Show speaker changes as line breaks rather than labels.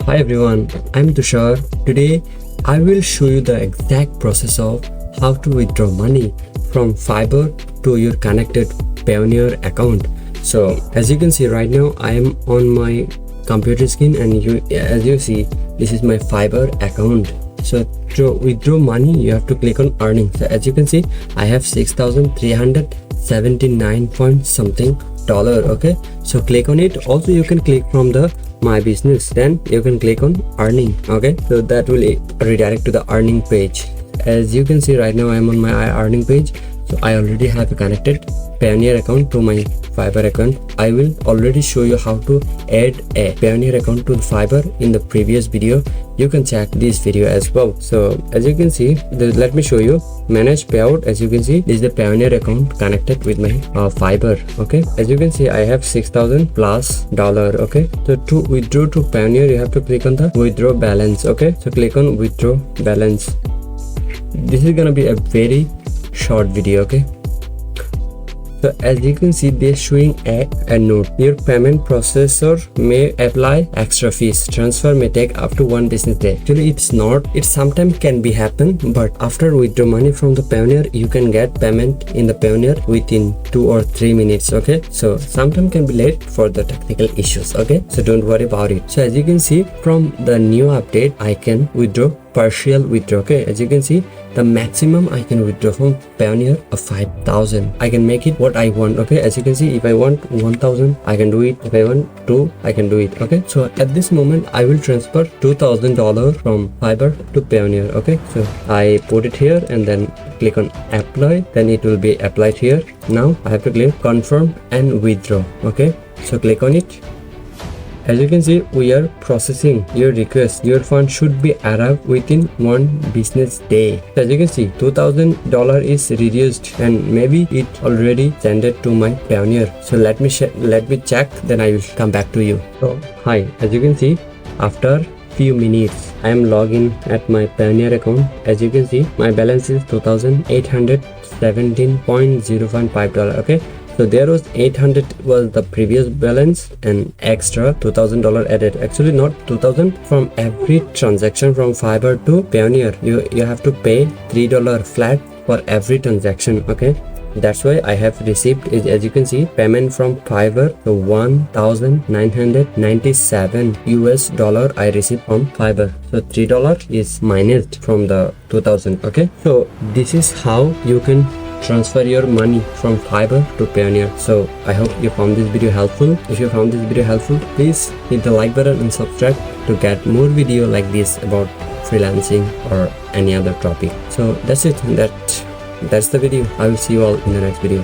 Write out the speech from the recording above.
Hi everyone, I'm Tushar. Today I will show you the exact process of how to withdraw money from Fiverr to your connected Payoneer account. So as you can see right now, I am on my computer screen and as you see, this is my Fiverr account. So to withdraw money, you have to click on earning. So as you can see, I have 6,379 point something dollar. Okay, so click on it. Also you can click from the my business, then you can click on earning. Okay, so that will redirect to the earning page. As you can see right now, I'm on my earning page. So I already have a connected Payoneer account to my Fiverr account. I will already show you how to add a Payoneer account to the Fiverr in the previous video. You can check this video as well. So as you can see, let me show you manage payout. As you can see, this is the Payoneer account connected with my Fiverr. Okay, as you can see, I have 6,000 plus dollar. Okay, so to withdraw to Payoneer, you have to click on the withdraw balance. Okay, so click on withdraw balance. This is gonna be a very short video. Okay, so as you can see, they're showing a note. Your payment processor may apply extra fees. Transfer may take up to 1 business day. Actually, it's not. It sometimes can be happen, but after withdraw money from the Payoneer, you can get payment in the Payoneer within 2 or 3 minutes. Okay, so sometimes can be late for the technical issues. Okay, so don't worry about it. So as you can see from the new update, I can withdraw partial withdraw. Okay, as you can see, the maximum I can withdraw from Payoneer of 5,000. I can make it what I want. Okay, as you can see, if I want 1,000, I can do it. If I want 2, I can do it. Okay, so at this moment I will transfer $2,000 from Fiverr to Payoneer. Okay, so I put it here and then click on apply, then it will be applied here. Now I have to click confirm and withdraw. Okay, so click on it. As you can see, we are processing your request. Your fund should be arrived within 1 business day. So as you can see, $2,000 is reduced and maybe it already sent it to my Payoneer. So let me check, then I will come back to you. So hi, as you can see, after few minutes I am logging at my Payoneer account. As you can see, my balance is $2,817.015. Okay, so there was 800 was the previous balance and extra $2,000 added. Actually not 2,000. From every transaction from Fiverr to Payoneer, you have to pay $3 flat for every transaction. Okay, that's why I have received, as you can see, payment from Fiverr to $1,997 I received from Fiverr. So $3 is minused from the 2,000. Okay, so this is how you can transfer your money from Fiverr to Payoneer. So I hope you found this video helpful. If you found this video helpful, please hit the like button and subscribe to get more video like this about freelancing or any other topic. So that's it. That's the video. I will see you all in the next video.